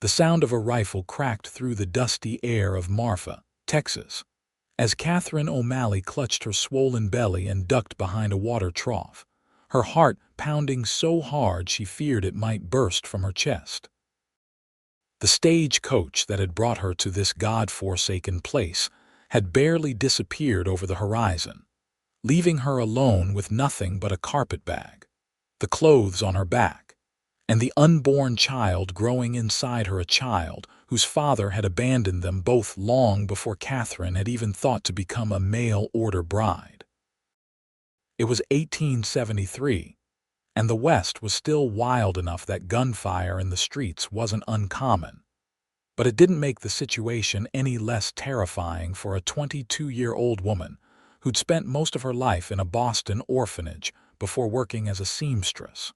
The sound of a rifle cracked through the dusty air of Marfa, Texas, as Katherine O'Malley clutched her swollen belly and ducked behind a water trough, her heart pounding so hard she feared it might burst from her chest. The stagecoach that had brought her to this God-forsaken place had barely disappeared over the horizon, leaving her alone with nothing but a carpetbag, the clothes on her back, and the unborn child growing inside her, a child whose father had abandoned them both long before Katherine had even thought to become a mail-order bride. It was 1873, and the West was still wild enough that gunfire in the streets wasn't uncommon. But it didn't make the situation any less terrifying for a 22-year-old woman who'd spent most of her life in a Boston orphanage before working as a seamstress.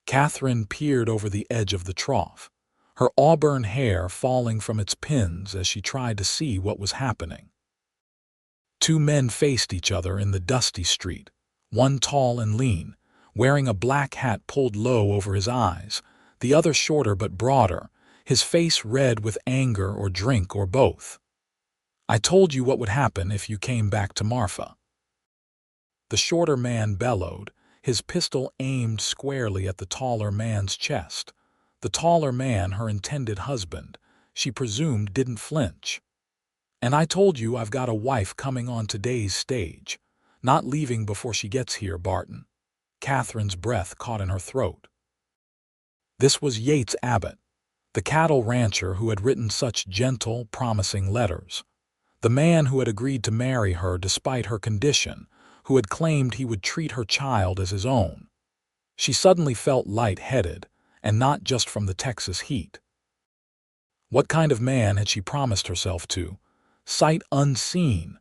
Katherine peered over the edge of the trough, her auburn hair falling from its pins as she tried to see what was happening. Two men faced each other in the dusty street, one tall and lean, wearing a black hat pulled low over his eyes, the other shorter but broader, his face red with anger or drink or both. "I told you what would happen if you came back to Marfa," the shorter man bellowed, his pistol aimed squarely at the taller man's chest. The taller man, her intended husband, she presumed didn't flinch. "And I told you I've got a wife coming on today's stage, not leaving before she gets here, Barton." Katherine's breath caught in her throat. This was Yates Abbott, the cattle rancher who had written such gentle, promising letters, the man who had agreed to marry her despite her condition, who had claimed he would treat her child as his own. She suddenly felt light-headed, and not just from the Texas heat. What kind of man had she promised herself to? Sight unseen.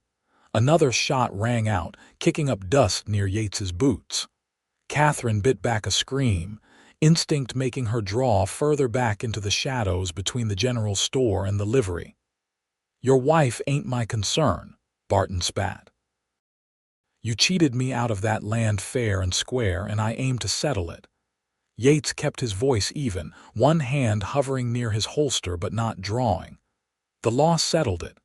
Another shot rang out, kicking up dust near Yates's boots. Katherine bit back a scream, instinct making her draw further back into the shadows between the general store and the livery. "Your wife ain't my concern," Barton spat. "You cheated me out of that land fair and square, and I aim to settle it." Yates kept his voice even, one hand hovering near his holster but not drawing. "The law settled it.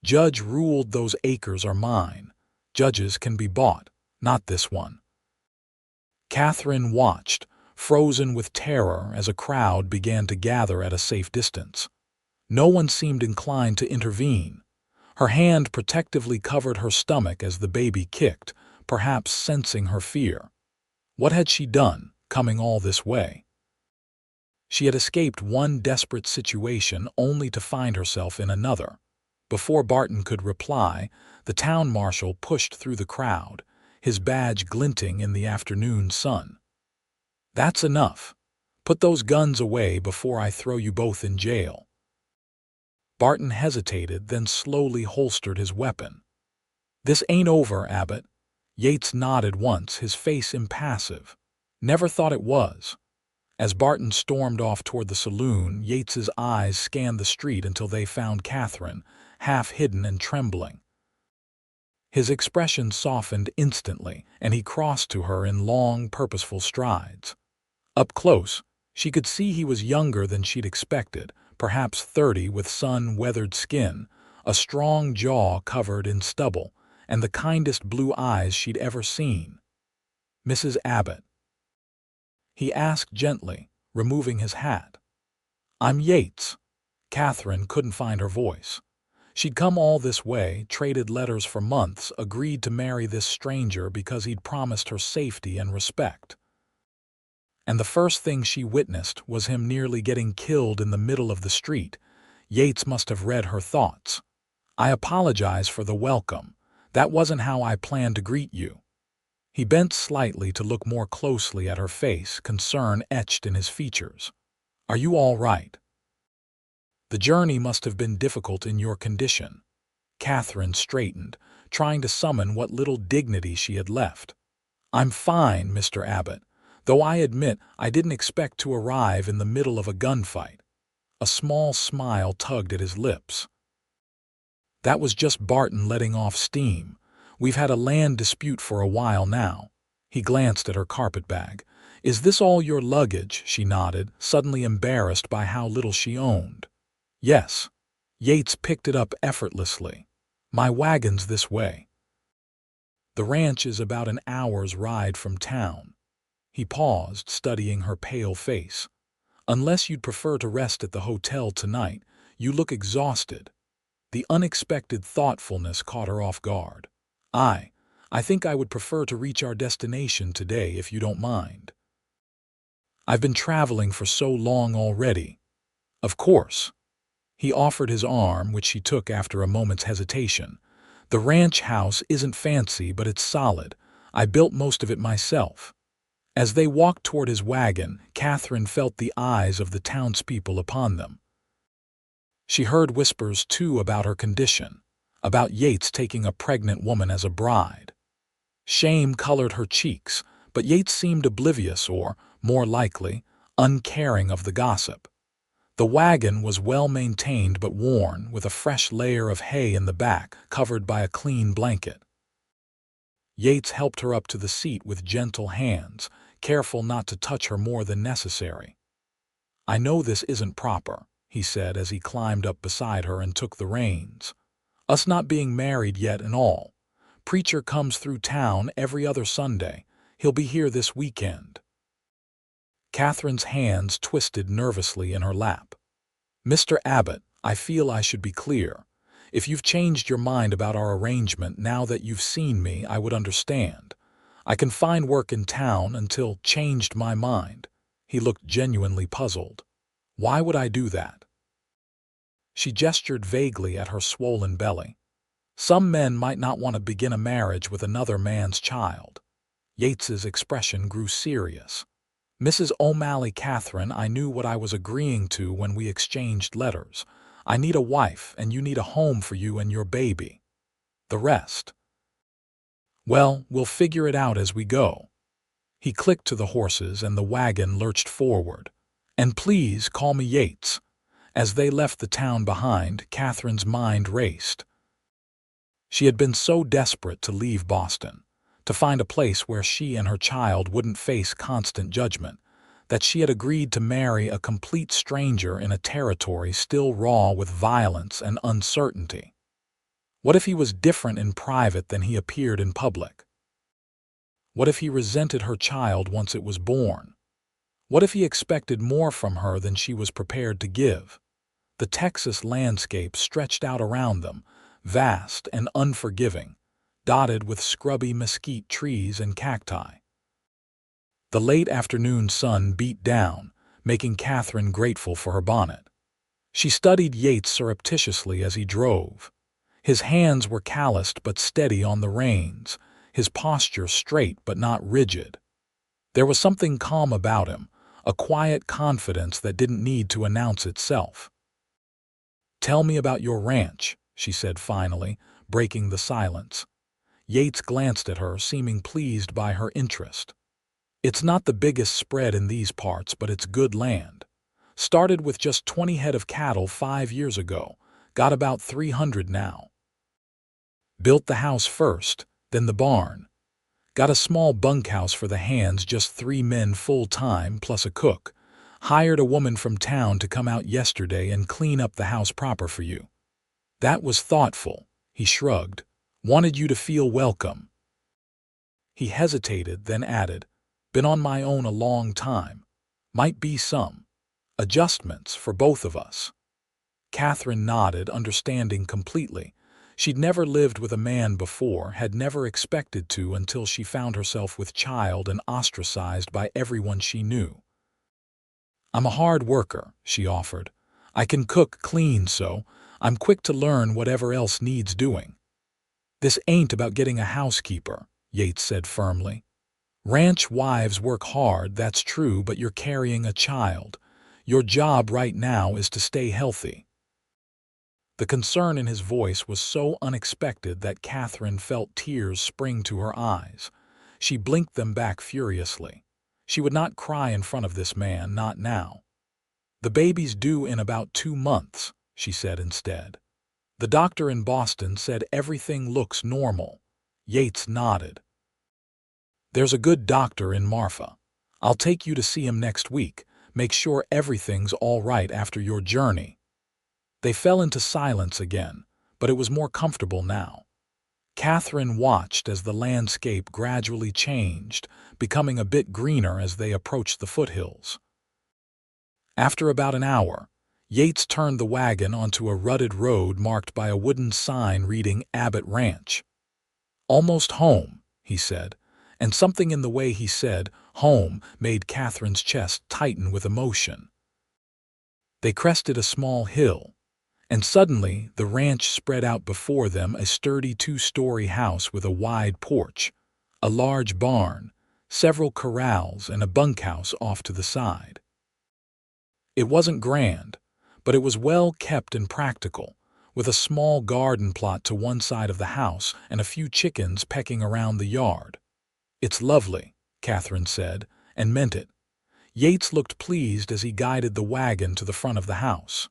Judge ruled those acres are mine. Judges can be bought, not this one." Katherine watched, frozen with terror, as a crowd began to gather at a safe distance. No one seemed inclined to intervene. Her hand protectively covered her stomach as the baby kicked, perhaps sensing her fear. What had she done, coming all this way? She had escaped one desperate situation only to find herself in another. Before Barton could reply, the town marshal pushed through the crowd, his badge glinting in the afternoon sun. "That's enough. Put those guns away before I throw you both in jail." Barton hesitated, then slowly holstered his weapon. "This ain't over, Abbott." Yates nodded once, his face impassive. "Never thought it was." As Barton stormed off toward the saloon, Yates's eyes scanned the street until they found Katherine, half hidden and trembling. His expression softened instantly, and he crossed to her in long, purposeful strides. Up close, she could see he was younger than she'd expected, perhaps 30, with sun-weathered skin, a strong jaw covered in stubble, and the kindest blue eyes she'd ever seen. "Mrs. Abbott?" he asked gently, removing his hat. "I'm Yates." Katherine couldn't find her voice. She'd come all this way, traded letters for months, agreed to marry this stranger because he'd promised her safety and respect. And the first thing she witnessed was him nearly getting killed in the middle of the street. Yates must have read her thoughts. "I apologize for the welcome. That wasn't how I planned to greet you." He bent slightly to look more closely at her face, concern etched in his features. "Are you all right? The journey must have been difficult in your condition." Katherine straightened, trying to summon what little dignity she had left. "I'm fine, Mr. Abbott, though I admit I didn't expect to arrive in the middle of a gunfight." A small smile tugged at his lips. "That was just Barton letting off steam. We've had a land dispute for a while now." He glanced at her carpetbag. "Is this all your luggage?" she nodded, suddenly embarrassed by how little she owned. "Yes." Yates picked it up effortlessly. "My wagon's this way." The ranch is about an hour's ride from town. He paused, studying her pale face. "Unless you'd prefer to rest at the hotel tonight, you look exhausted." The unexpected thoughtfulness caught her off guard. I think I would prefer to reach our destination today if you don't mind." "I've been traveling for so long already." "Of course." He offered his arm, which she took after a moment's hesitation. "The ranch house isn't fancy, but it's solid. I built most of it myself." As they walked toward his wagon, Katherine felt the eyes of the townspeople upon them. She heard whispers, too, about her condition, about Yates taking a pregnant woman as a bride. Shame colored her cheeks, but Yates seemed oblivious or, more likely, uncaring of the gossip. The wagon was well maintained but worn, with a fresh layer of hay in the back, covered by a clean blanket. Yates helped her up to the seat with gentle hands, careful not to touch her more than necessary. "I know this isn't proper," he said as he climbed up beside her and took the reins. "Us not being married yet and all. Preacher comes through town every other Sunday. He'll be here this weekend." Katherine's hands twisted nervously in her lap. "Mr. Abbott, I feel I should be clear. If you've changed your mind about our arrangement now that you've seen me, I would understand. I can find work in town until changed my mind." He looked genuinely puzzled. "Why would I do that?" She gestured vaguely at her swollen belly. "Some men might not want to begin a marriage with another man's child." Yates's expression grew serious. "Mrs. O'Malley, Katherine, I knew what I was agreeing to when we exchanged letters. I need a wife, and you need a home for you and your baby. The rest, well, we'll figure it out as we go." He clicked to the horses, and the wagon lurched forward. "And please call me Yates." As they left the town behind, Katherine's mind raced. She had been so desperate to leave Boston, to find a place where she and her child wouldn't face constant judgment, that she had agreed to marry a complete stranger in a territory still raw with violence and uncertainty. What if he was different in private than he appeared in public? What if he resented her child once it was born? What if he expected more from her than she was prepared to give? The Texas landscape stretched out around them, vast and unforgiving, dotted with scrubby mesquite trees and cacti. The late afternoon sun beat down, making Katherine grateful for her bonnet. She studied Yates surreptitiously as he drove. His hands were calloused but steady on the reins, his posture straight but not rigid. There was something calm about him, a quiet confidence that didn't need to announce itself. "Tell me about your ranch," she said finally, breaking the silence. Yates glanced at her, seeming pleased by her interest. "It's not the biggest spread in these parts, but it's good land. Started with just 20 head of cattle 5 years ago, got about 300 now. Built the house first, then the barn. Got a small bunkhouse for the hands, just 3 men full-time plus a cook. Hired a woman from town to come out yesterday and clean up the house proper for you." "That was thoughtful," he shrugged. "Wanted you to feel welcome." He hesitated, then added, "Been on my own a long time. Might be some adjustments for both of us." Katherine nodded, understanding completely. She'd never lived with a man before, had never expected to until she found herself with child and ostracized by everyone she knew. "I'm a hard worker," she offered. "I can cook, clean, so I'm quick to learn whatever else needs doing." "This ain't about getting a housekeeper," Yates said firmly. "Ranch wives work hard, that's true, but you're carrying a child. Your job right now is to stay healthy." The concern in his voice was so unexpected that Katherine felt tears spring to her eyes. She blinked them back furiously. She would not cry in front of this man, not now. "The baby's due in about 2 months," she said instead. "The doctor in Boston said everything looks normal." Yates nodded. "There's a good doctor in Marfa. I'll take you to see him next week. Make sure everything's all right after your journey." They fell into silence again, but it was more comfortable now. Katherine watched as the landscape gradually changed, becoming a bit greener as they approached the foothills. After about an hour, Yates turned the wagon onto a rutted road marked by a wooden sign reading Abbott Ranch. "Almost home," he said, and something in the way he said "home" made Katherine's chest tighten with emotion. They crested a small hill, and suddenly the ranch spread out before them, a sturdy two-story house with a wide porch, a large barn, several corrals, and a bunkhouse off to the side. It wasn't grand, but it was well kept and practical, with a small garden plot to one side of the house and a few chickens pecking around the yard. "It's lovely," Katherine said, and meant it. Yates looked pleased as he guided the wagon to the front of the house.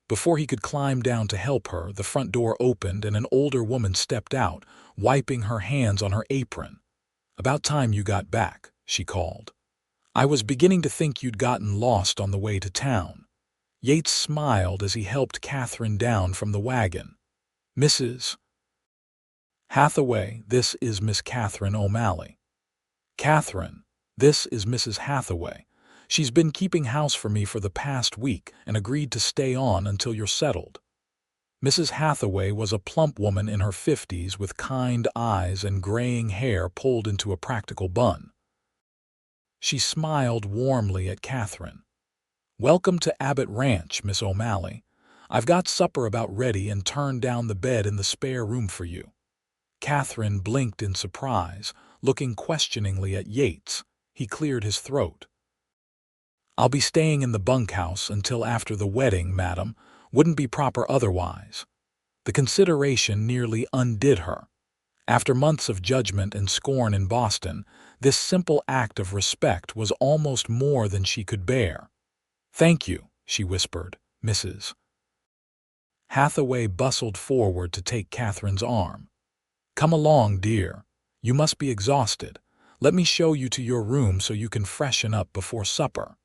Before he could climb down to help her, the front door opened and an older woman stepped out, wiping her hands on her apron. "About time you got back," she called. "I was beginning to think you'd gotten lost on the way to town." Yates smiled as he helped Katherine down from the wagon. "Mrs. Hathaway, this is Miss Katherine O'Malley." "Katherine, this is Mrs. Hathaway. She's been keeping house for me for the past week and agreed to stay on until you're settled." Mrs. Hathaway was a plump woman in her 50s with kind eyes and graying hair pulled into a practical bun. She smiled warmly at Katherine. "Welcome to Abbott Ranch, Miss O'Malley. I've got supper about ready and turned down the bed in the spare room for you." Katherine blinked in surprise, looking questioningly at Yates. He cleared his throat. "I'll be staying in the bunkhouse until after the wedding, madam. Wouldn't be proper otherwise." The consideration nearly undid her. After months of judgment and scorn in Boston, this simple act of respect was almost more than she could bear. "Thank you," she whispered. "Mrs. Hathaway bustled forward to take Katherine's arm. "Come along, dear. You must be exhausted. Let me show you to your room so you can freshen up before supper."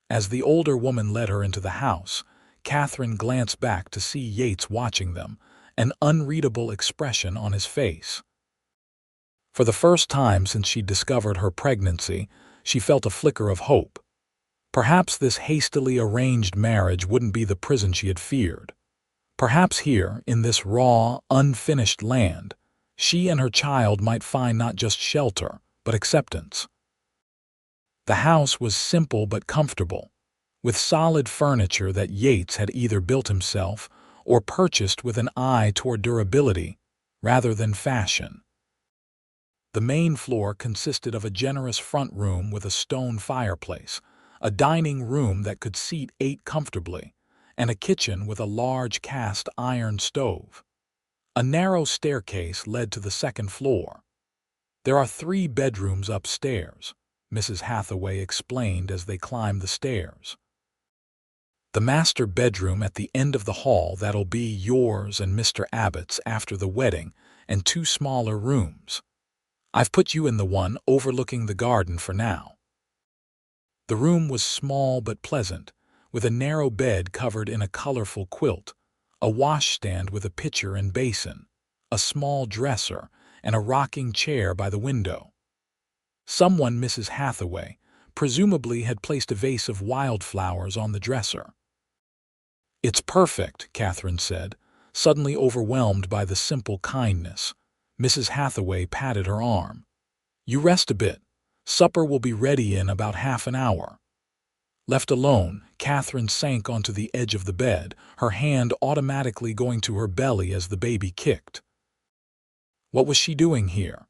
As the older woman led her into the house, Katherine glanced back to see Yates watching them, an unreadable expression on his face. For the first time since she'd discovered her pregnancy, she felt a flicker of hope. Perhaps this hastily arranged marriage wouldn't be the prison she had feared. Perhaps here, in this raw, unfinished land, she and her child might find not just shelter, but acceptance. The house was simple but comfortable, with solid furniture that Yates had either built himself or purchased with an eye toward durability rather than fashion. The main floor consisted of a generous front room with a stone fireplace, a dining room that could seat 8 comfortably, and a kitchen with a large cast iron stove. A narrow staircase led to the second floor. "There are 3 bedrooms upstairs," Mrs. Hathaway explained as they climbed the stairs. "The master bedroom at the end of the hall that'll be yours and Mr. Abbott's after the wedding, and 2 smaller rooms. I've put you in the one overlooking the garden for now." The room was small but pleasant, with a narrow bed covered in a colorful quilt, a washstand with a pitcher and basin, a small dresser, and a rocking chair by the window. Someone, Mrs. Hathaway, presumably had placed a vase of wildflowers on the dresser. "It's perfect," Katherine said, suddenly overwhelmed by the simple kindness. Mrs. Hathaway patted her arm. "You rest a bit. Supper will be ready in about half an hour." Left alone, Katherine sank onto the edge of the bed, her hand automatically going to her belly as the baby kicked. What was she doing here?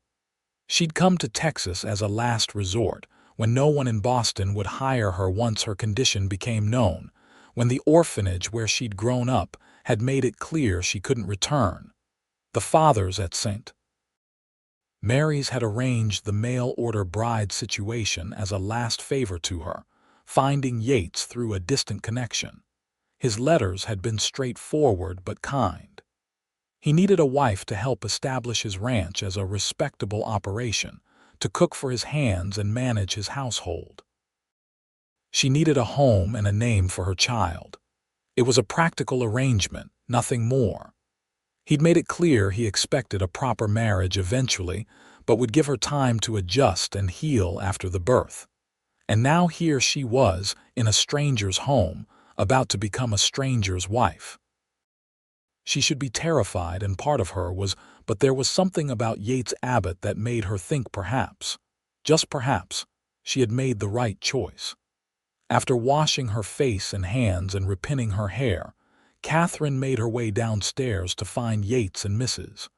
She'd come to Texas as a last resort, when no one in Boston would hire her once her condition became known, when the orphanage where she'd grown up had made it clear she couldn't return. The fathers at St. Mary's had arranged the mail-order bride situation as a last favor to her, finding Yates through a distant connection. His letters had been straightforward but kind. He needed a wife to help establish his ranch as a respectable operation, to cook for his hands and manage his household. She needed a home and a name for her child. It was a practical arrangement, nothing more. He'd made it clear he expected a proper marriage eventually, but would give her time to adjust and heal after the birth. And now here she was, in a stranger's home, about to become a stranger's wife. She should be terrified, and part of her was, but there was something about Yates Abbott that made her think perhaps, just perhaps, she had made the right choice. After washing her face and hands and repinning her hair, Katherine made her way downstairs to find Yates and Mrs.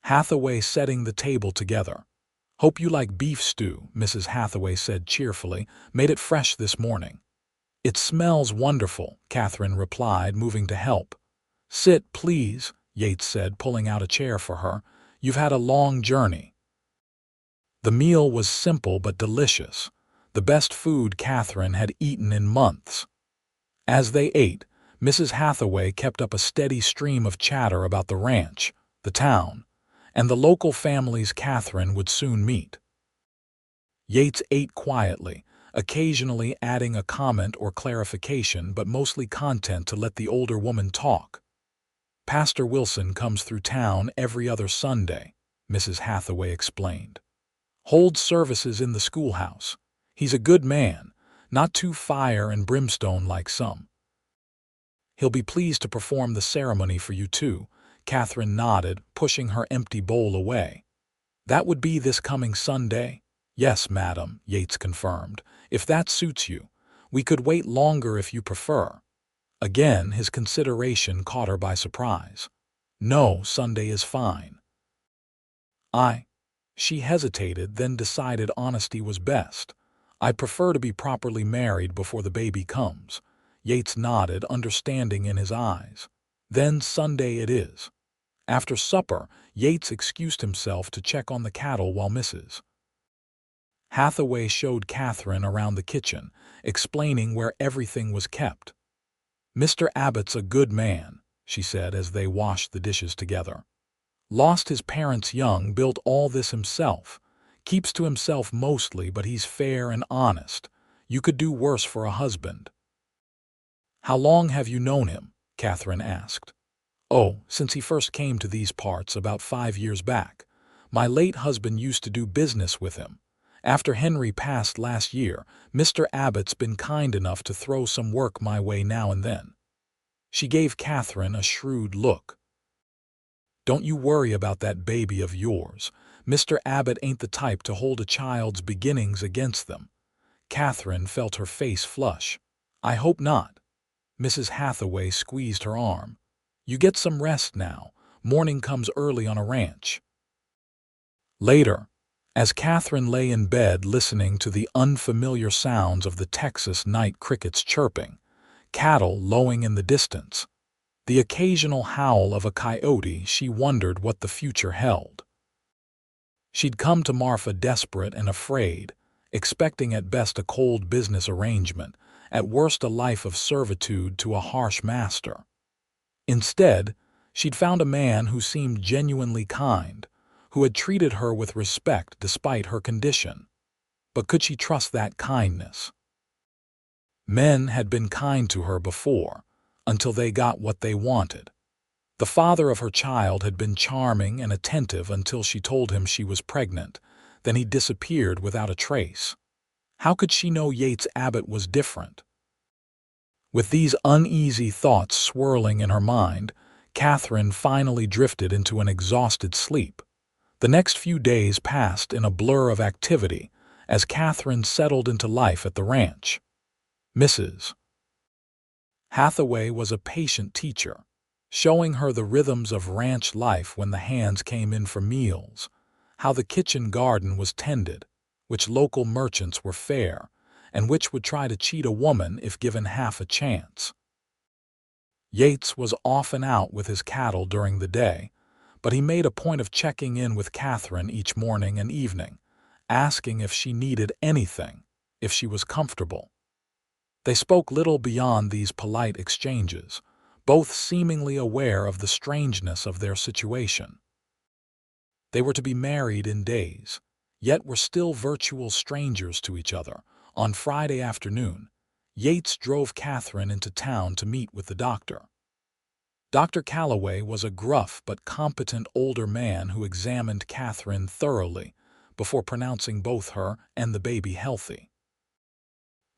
Hathaway setting the table together. "Hope you like beef stew," Mrs. Hathaway said cheerfully. "Made it fresh this morning." "It smells wonderful," Katherine replied, moving to help. "Sit, please," Yates said, pulling out a chair for her. "You've had a long journey." The meal was simple but delicious, the best food Katherine had eaten in months. As they ate, Mrs. Hathaway kept up a steady stream of chatter about the ranch, the town, and the local families Katherine would soon meet. Yates ate quietly, occasionally adding a comment or clarification, but mostly content to let the older woman talk. "Pastor Wilson comes through town every other Sunday," Mrs. Hathaway explained. "Holds services in the schoolhouse. He's a good man, not too fire and brimstone like some. He'll be pleased to perform the ceremony for you too." Katherine nodded, pushing her empty bowl away. "That would be this coming Sunday?" "Yes, madam," Yates confirmed. "If that suits you. We could wait longer if you prefer." Again, his consideration caught her by surprise. "No, Sunday is fine." She hesitated, then decided honesty was best. "I'd prefer to be properly married before the baby comes." Yates nodded, understanding in his eyes. "Then Sunday it is." After supper, Yates excused himself to check on the cattle while Mrs. Hathaway showed Katherine around the kitchen, explaining where everything was kept. "Mr. Abbott's a good man," she said as they washed the dishes together. "Lost his parents young, built all this himself. Keeps to himself mostly, but he's fair and honest. You could do worse for a husband." "How long have you known him?" Katherine asked. "Oh, since he first came to these parts about 5 years back. My late husband used to do business with him. After Henry passed last year, Mr. Abbott's been kind enough to throw some work my way now and then." She gave Katherine a shrewd look. "Don't you worry about that baby of yours. Mr. Abbott ain't the type to hold a child's beginnings against them." Katherine felt her face flush. "I hope not." Mrs. Hathaway squeezed her arm. "You get some rest now. Morning comes early on a ranch." Later, as Katherine lay in bed listening to the unfamiliar sounds of the Texas night crickets chirping, cattle lowing in the distance, the occasional howl of a coyote, she wondered what the future held. She'd come to Marfa desperate and afraid, expecting at best a cold business arrangement, at worst a life of servitude to a harsh master. Instead, she'd found a man who seemed genuinely kind, who had treated her with respect despite her condition. But could she trust that kindness? Men had been kind to her before, until they got what they wanted. The father of her child had been charming and attentive until she told him she was pregnant, then he disappeared without a trace. How could she know Yates Abbott was different? With these uneasy thoughts swirling in her mind, Katherine finally drifted into an exhausted sleep. The next few days passed in a blur of activity as Katherine settled into life at the ranch. Mrs. Hathaway was a patient teacher, showing her the rhythms of ranch life when the hands came in for meals, how the kitchen garden was tended, which local merchants were fair, and which would try to cheat a woman if given half a chance. Yates was often out with his cattle during the day, but he made a point of checking in with Katherine each morning and evening, asking if she needed anything, if she was comfortable. They spoke little beyond these polite exchanges, both seemingly aware of the strangeness of their situation. They were to be married in days. yet were still virtual strangers to each other. On Friday afternoon, Yates drove Katherine into town to meet with the doctor. Dr. Calloway was a gruff but competent older man who examined Katherine thoroughly before pronouncing both her and the baby healthy.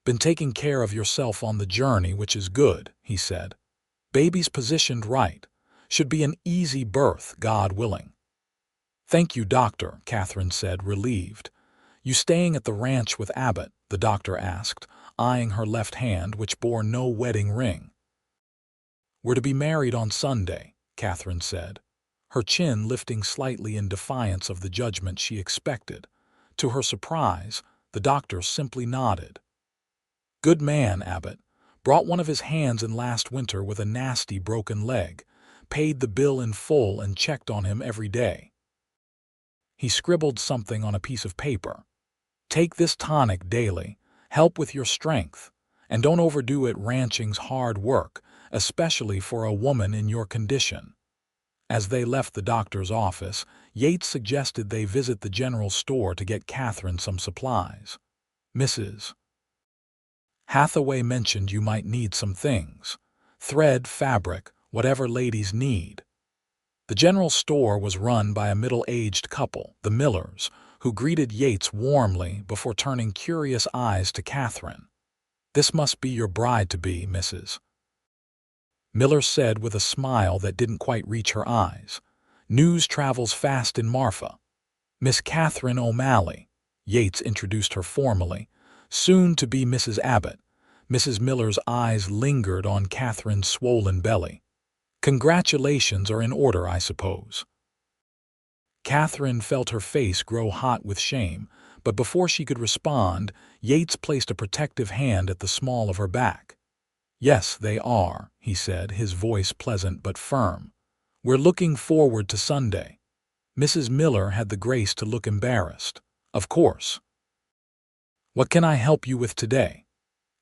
"Been taking care of yourself on the journey, which is good," he said. "Baby's positioned right. Should be an easy birth, God willing." "Thank you, doctor," Katherine said, relieved. "You staying at the ranch with Abbott?" the doctor asked, eyeing her left hand, which bore no wedding ring. "We're to be married on Sunday," Katherine said, her chin lifting slightly in defiance of the judgment she expected. To her surprise, the doctor simply nodded. "Good man, Abbott. Brought one of his hands in last winter with a nasty broken leg. Paid the bill in full and checked on him every day." He scribbled something on a piece of paper. "Take this tonic daily. Help with your strength. And don't overdo it. Ranching's hard work, especially for a woman in your condition." As they left the doctor's office, Yates suggested they visit the general store to get Katherine some supplies. "Mrs. Hathaway mentioned you might need some things. Thread, fabric, whatever ladies need." The general store was run by a middle-aged couple, the Millers, who greeted Yates warmly before turning curious eyes to Katherine. "This must be your bride-to-be, Mrs. Miller said with a smile that didn't quite reach her eyes. "News travels fast in Marfa. Miss Katherine O'Malley," Yates introduced her formally, "soon to be Mrs. Abbott." Mrs. Miller's eyes lingered on Katherine's swollen belly. "Congratulations are in order, I suppose." Katherine felt her face grow hot with shame, but before she could respond, Yates placed a protective hand at the small of her back. "Yes, they are," he said, his voice pleasant but firm. "We're looking forward to Sunday." Mrs. Miller had the grace to look embarrassed. "Of course. What can I help you with today?"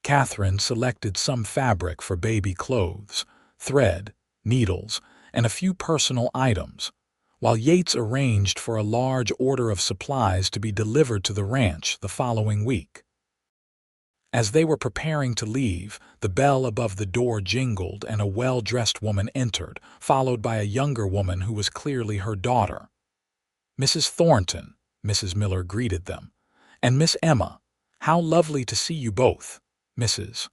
Katherine selected some fabric for baby clothes, thread, needles, and a few personal items, while Yates arranged for a large order of supplies to be delivered to the ranch the following week. As they were preparing to leave, the bell above the door jingled and a well-dressed woman entered, followed by a younger woman who was clearly her daughter. "Mrs. Thornton," Mrs. Miller greeted them, "and Miss Emma. How lovely to see you both." Mrs.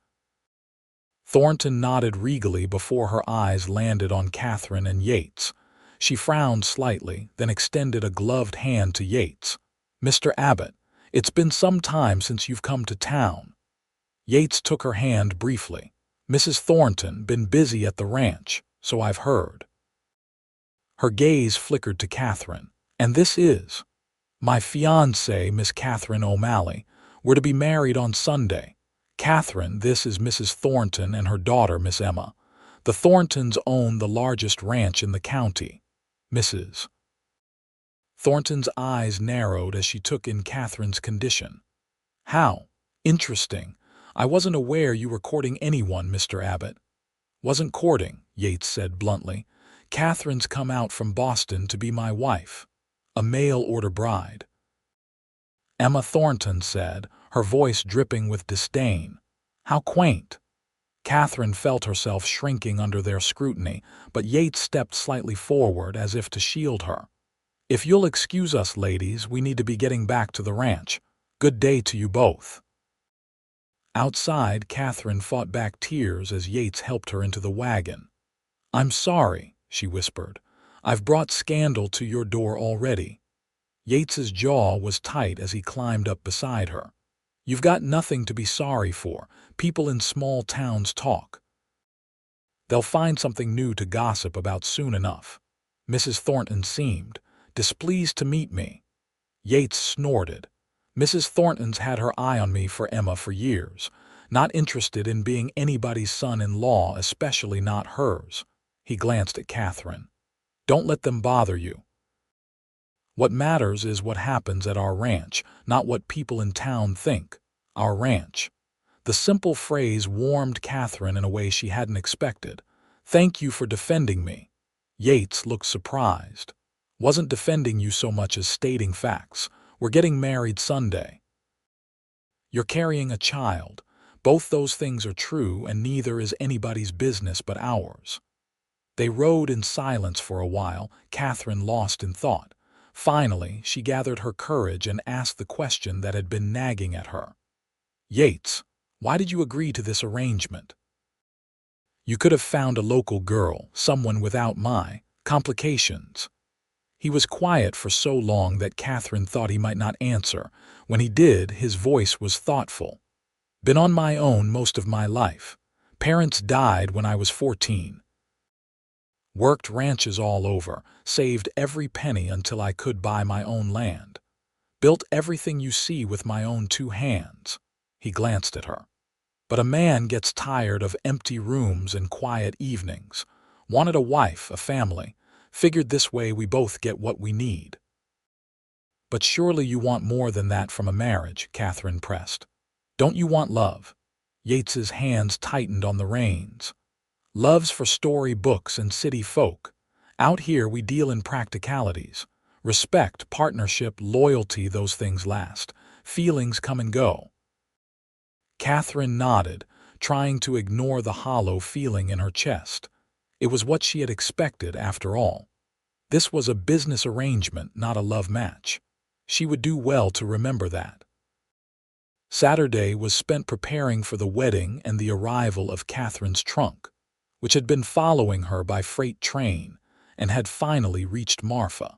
Thornton nodded regally before her eyes landed on Katherine and Yates. She frowned slightly, then extended a gloved hand to Yates. "Mr. Abbott, it's been some time since you've come to town." Yates took her hand briefly. "Mrs. Thornton, been busy at the ranch, so I've heard." Her gaze flickered to Katherine. "And this is my fiancée, Miss Katherine O'Malley. We're to be married on Sunday. Katherine, this is Mrs. Thornton and her daughter, Miss Emma. The Thorntons own the largest ranch in the county." Mrs. Thornton's eyes narrowed as she took in Katherine's condition. "How interesting. I wasn't aware you were courting anyone, Mr. Abbott." "Wasn't courting," Yates said bluntly. "Katherine's come out from Boston to be my wife. A mail-order bride." Emma Thornton said, her voice dripping with disdain. "How quaint." Katherine felt herself shrinking under their scrutiny, but Yates stepped slightly forward as if to shield her. "If you'll excuse us, ladies, we need to be getting back to the ranch. Good day to you both." Outside, Katherine fought back tears as Yates helped her into the wagon. "I'm sorry," she whispered. "I've brought scandal to your door already." Yates's jaw was tight as he climbed up beside her. "You've got nothing to be sorry for. People in small towns talk. They'll find something new to gossip about soon enough." Mrs. Thornton seemed displeased to meet me. Yates snorted. "Mrs. Thornton's had her eye on me for Emma for years. Not interested in being anybody's son-in-law, especially not hers." He glanced at Katherine. "Don't let them bother you. What matters is what happens at our ranch, not what people in town think. Our ranch." The simple phrase warmed Katherine in a way she hadn't expected. "Thank you for defending me." Yates looked surprised. "Wasn't defending you so much as stating facts. We're getting married Sunday. You're carrying a child. Both those things are true, and neither is anybody's business but ours." They rode in silence for a while, Katherine lost in thought. Finally, she gathered her courage and asked the question that had been nagging at her. "Yates, why did you agree to this arrangement? You could have found a local girl, someone without my complications." He was quiet for so long that Katherine thought he might not answer. When he did, his voice was thoughtful. "Been on my own most of my life. Parents died when I was 14. Worked ranches all over, saved every penny until I could buy my own land. Built everything you see with my own 2 hands." He glanced at her. "But a man gets tired of empty rooms and quiet evenings. Wanted a wife, a family. Figured this way we both get what we need." "But surely you want more than that from a marriage," Katherine pressed. "Don't you want love?" Yates's hands tightened on the reins. "Love's for story books and city folk. Out here we deal in practicalities. Respect, partnership, loyalty, those things last. Feelings come and go." Katherine nodded, trying to ignore the hollow feeling in her chest. It was what she had expected, after all. This was a business arrangement, not a love match. She would do well to remember that. Saturday was spent preparing for the wedding and the arrival of Katherine's trunk, which had been following her by freight train and had finally reached Marfa.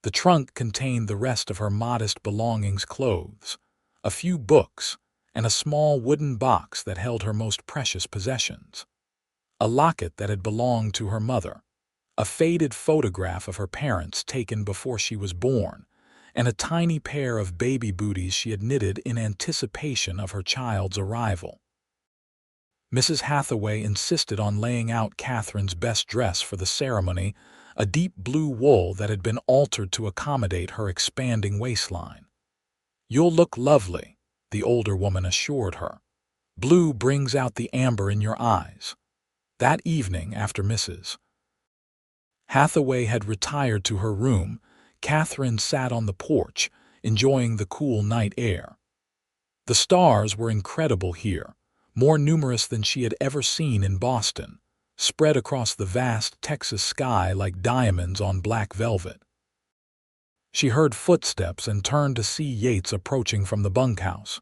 The trunk contained the rest of her modest belongings: clothes, a few books, and a small wooden box that held her most precious possessions. A locket that had belonged to her mother, a faded photograph of her parents taken before she was born, and a tiny pair of baby booties she had knitted in anticipation of her child's arrival. Mrs. Hathaway insisted on laying out Katherine's best dress for the ceremony, a deep blue wool that had been altered to accommodate her expanding waistline. "You'll look lovely," the older woman assured her. "Blue brings out the amber in your eyes." That evening, after Mrs. Hathaway had retired to her room, Katherine sat on the porch, enjoying the cool night air. The stars were incredible here, more numerous than she had ever seen in Boston, spread across the vast Texas sky like diamonds on black velvet. She heard footsteps and turned to see Yates approaching from the bunkhouse.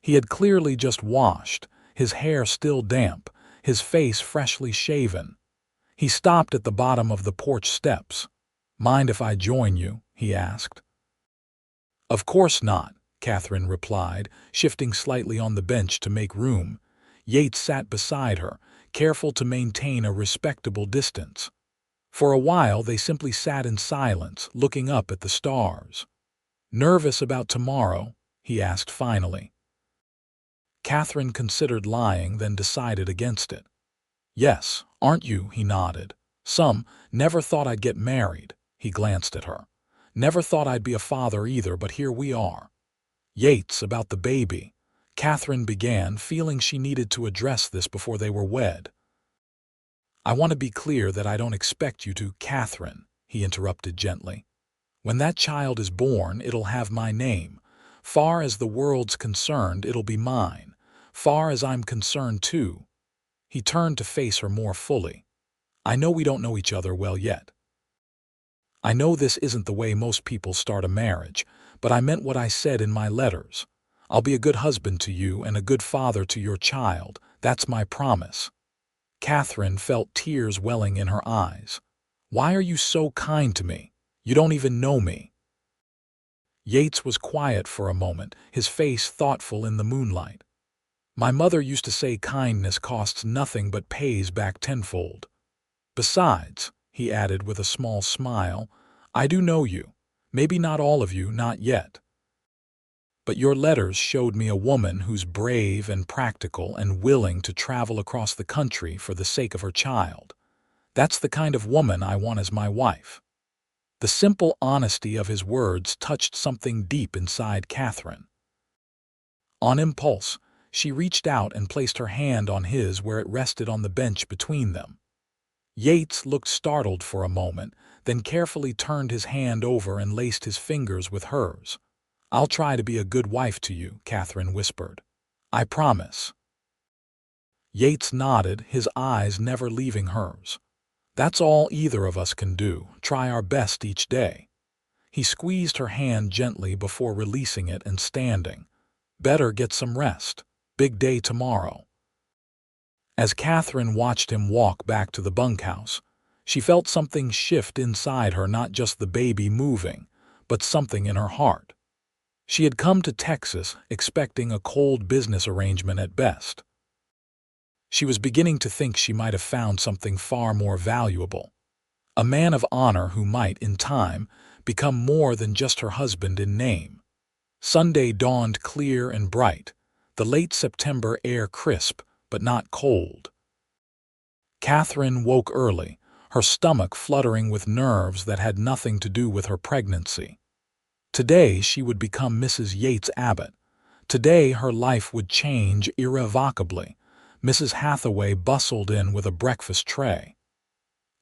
He had clearly just washed, his hair still damp, his face freshly shaven. He stopped at the bottom of the porch steps. "Mind if I join you?" he asked. "Of course not," Katherine replied, shifting slightly on the bench to make room. Yates sat beside her, careful to maintain a respectable distance. For a while they simply sat in silence, looking up at the stars. "Nervous about tomorrow?" he asked finally. Katherine considered lying, then decided against it. "Yes, aren't you?" he nodded. "Some. Never thought I'd get married." He glanced at her. "Never thought I'd be a father either, but here we are." "Yates, about the baby," Katherine began, feeling she needed to address this before they were wed. "I want to be clear that I don't expect you to." "Katherine," he interrupted gently. "When that child is born, it'll have my name. Far as the world's concerned, it'll be mine. Far as I'm concerned, too." He turned to face her more fully. "I know we don't know each other well yet. I know this isn't the way most people start a marriage, but I meant what I said in my letters. I'll be a good husband to you and a good father to your child. That's my promise." Katherine felt tears welling in her eyes. "Why are you so kind to me? You don't even know me." Yates was quiet for a moment, his face thoughtful in the moonlight. "My mother used to say kindness costs nothing but pays back tenfold. Besides," he added with a small smile, "I do know you. Maybe not all of you, not yet. But your letters showed me a woman who's brave and practical and willing to travel across the country for the sake of her child. That's the kind of woman I want as my wife." The simple honesty of his words touched something deep inside Katherine. On impulse, she reached out and placed her hand on his where it rested on the bench between them. Yates looked startled for a moment, then carefully turned his hand over and laced his fingers with hers. "I'll try to be a good wife to you," Katherine whispered. "I promise." Yates nodded, his eyes never leaving hers. "That's all either of us can do, try our best each day." He squeezed her hand gently before releasing it and standing. "Better get some rest. Big day tomorrow." As Katherine watched him walk back to the bunkhouse, she felt something shift inside her, not just the baby moving, but something in her heart. She had come to Texas expecting a cold business arrangement at best. She was beginning to think she might have found something far more valuable. A man of honor who might, in time, become more than just her husband in name. Sunday dawned clear and bright, the late September air crisp but not cold. Katherine woke early, her stomach fluttering with nerves that had nothing to do with her pregnancy. Today she would become Mrs. Yates Abbott. Today her life would change irrevocably. Mrs. Hathaway bustled in with a breakfast tray.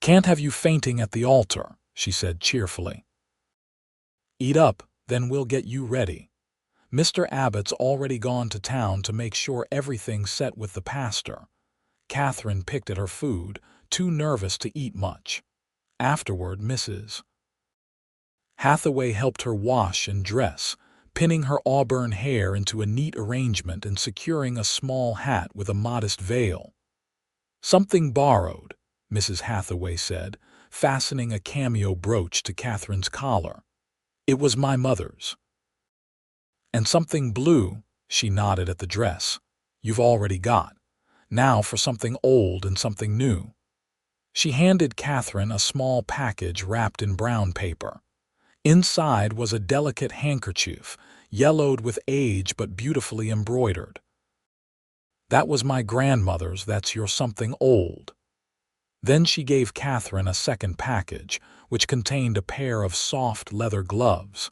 "Can't have you fainting at the altar," she said cheerfully. "Eat up, then we'll get you ready. Mr. Abbott's already gone to town to make sure everything's set with the pastor." Katherine picked at her food, too nervous to eat much. Afterward, Mrs. Hathaway helped her wash and dress, pinning her auburn hair into a neat arrangement and securing a small hat with a modest veil. "Something borrowed," Mrs. Hathaway said, fastening a cameo brooch to Katherine's collar. "It was my mother's." "And something blue," she nodded at the dress. "You've already got. Now for something old and something new." She handed Katherine a small package wrapped in brown paper. Inside was a delicate handkerchief, yellowed with age but beautifully embroidered. "That was my grandmother's, that's your something old." Then she gave Katherine a second package, which contained a pair of soft leather gloves.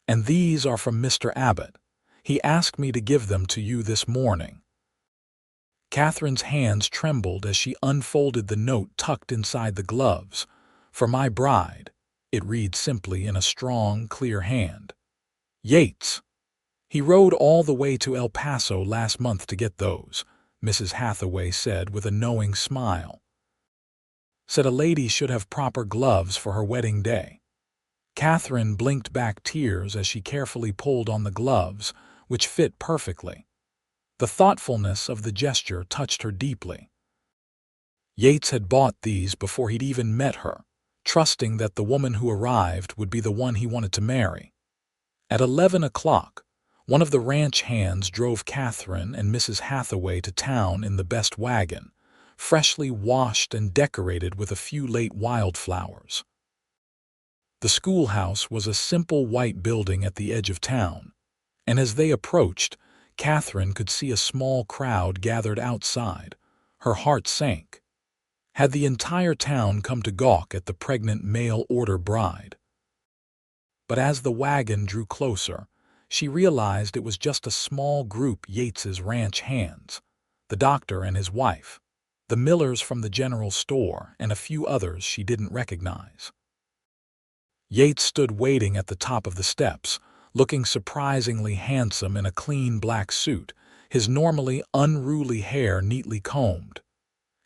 "And these are from Mr. Abbott. He asked me to give them to you this morning." Katherine's hands trembled as she unfolded the note tucked inside the gloves. "For my bride," it read simply in a strong, clear hand. "Yates. He rode all the way to El Paso last month to get those," Mrs. Hathaway said with a knowing smile. "Said a lady should have proper gloves for her wedding day." Katherine blinked back tears as she carefully pulled on the gloves, which fit perfectly. The thoughtfulness of the gesture touched her deeply. Yates had bought these before he'd even met her, trusting that the woman who arrived would be the one he wanted to marry. At 11 o'clock, one of the ranch hands drove Katherine and Mrs. Hathaway to town in the best wagon, freshly washed and decorated with a few late wildflowers. The schoolhouse was a simple white building at the edge of town, and as they approached, Katherine could see a small crowd gathered outside. Her heart sank. Had the entire town come to gawk at the pregnant mail-order bride? But as the wagon drew closer, she realized it was just a small group Yates's ranch hands, the doctor and his wife, the Millers from the general store, and a few others she didn't recognize. Yates stood waiting at the top of the steps, looking surprisingly handsome in a clean black suit, his normally unruly hair neatly combed.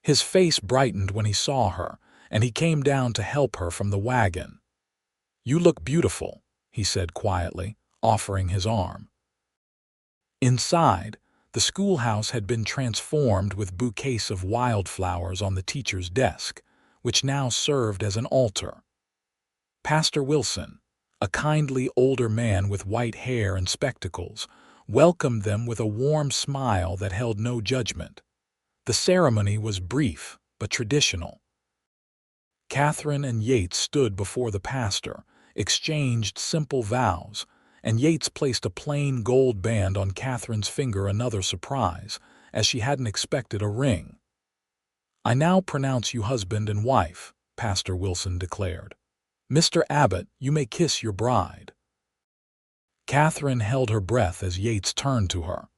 His face brightened when he saw her, and he came down to help her from the wagon. "You look beautiful," he said quietly, offering his arm. Inside, the schoolhouse had been transformed with bouquets of wildflowers on the teacher's desk, which now served as an altar. Pastor Wilson, a kindly older man with white hair and spectacles, welcomed them with a warm smile that held no judgment. The ceremony was brief but traditional. Katherine and Yates stood before the pastor, exchanged simple vows, and Yates placed a plain gold band on Katherine's finger, another surprise, as she hadn't expected a ring. "I now pronounce you husband and wife," Pastor Wilson declared. "Mr. Abbott, you may kiss your bride." Katherine held her breath as Yates turned to her.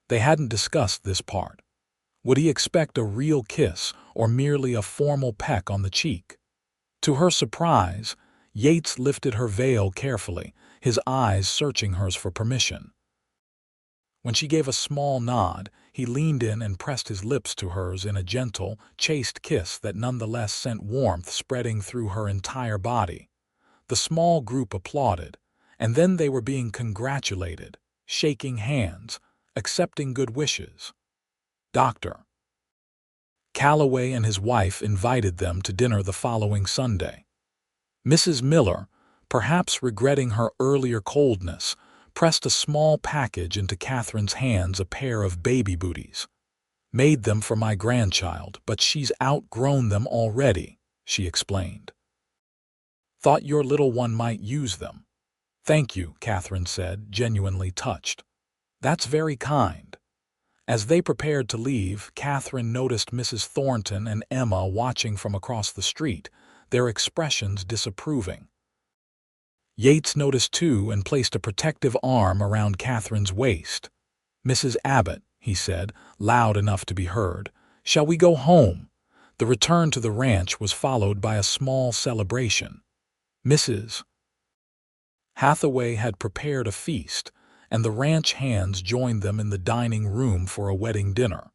They hadn't discussed this part. Would he expect a real kiss, or merely a formal peck on the cheek. To her surprise, Yates lifted her veil carefully, his eyes searching hers for permission. When she gave a small nod, he leaned in and pressed his lips to hers in a gentle, chaste kiss that nonetheless sent warmth spreading through her entire body. The small group applauded, and then they were being congratulated, shaking hands, accepting good wishes. Dr. Calloway and his wife invited them to dinner the following Sunday. Mrs. Miller, perhaps regretting her earlier coldness, pressed a small package into Catherine's hands, a pair of baby booties. "Made them for my grandchild, but she's outgrown them already," she explained. "Thought your little one might use them." "Thank you," Catherine said, genuinely touched. "That's very kind." As they prepared to leave, Catherine noticed Mrs. Thornton and Emma watching from across the street, their expressions disapproving. Yates noticed too and placed a protective arm around Catherine's waist. "Mrs. Abbott," he said, loud enough to be heard, "shall we go home?" The return to the ranch was followed by a small celebration. Mrs. Hathaway had prepared a feast, and the ranch hands joined them in the dining room for a wedding dinner.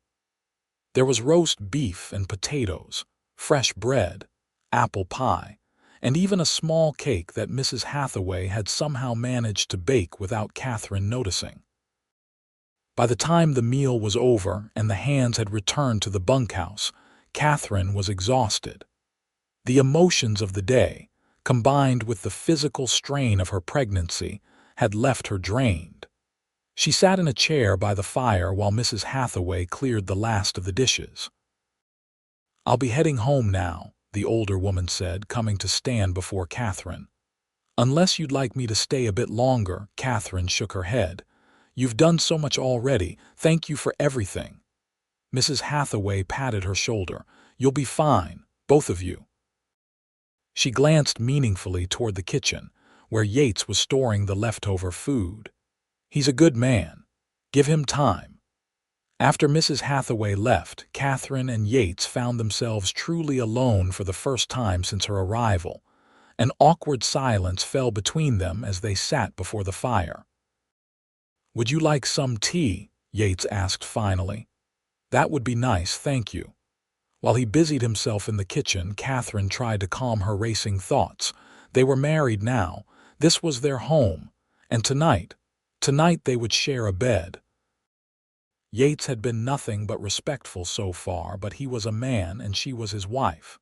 There was roast beef and potatoes, fresh bread, apple pie, and even a small cake that Mrs. Hathaway had somehow managed to bake without Catherine noticing. By the time the meal was over and the hands had returned to the bunkhouse, Catherine was exhausted. The emotions of the day, combined with the physical strain of her pregnancy, had left her drained. She sat in a chair by the fire while Mrs. Hathaway cleared the last of the dishes. "I'll be heading home now," the older woman said, coming to stand before Catherine. "Unless you'd like me to stay a bit longer," Catherine shook her head. "You've done so much already. Thank you for everything." Mrs. Hathaway patted her shoulder. "You'll be fine, both of you." She glanced meaningfully toward the kitchen, where Yates was storing the leftover food. "He's a good man. Give him time." After Mrs. Hathaway left, Catherine and Yates found themselves truly alone for the first time since her arrival. An awkward silence fell between them as they sat before the fire. "Would you like some tea?" Yates asked finally. "That would be nice, thank you." While he busied himself in the kitchen, Catherine tried to calm her racing thoughts. They were married now. This was their home. And tonight they would share a bed. Yates had been nothing but respectful so far, but he was a man and she was his wife.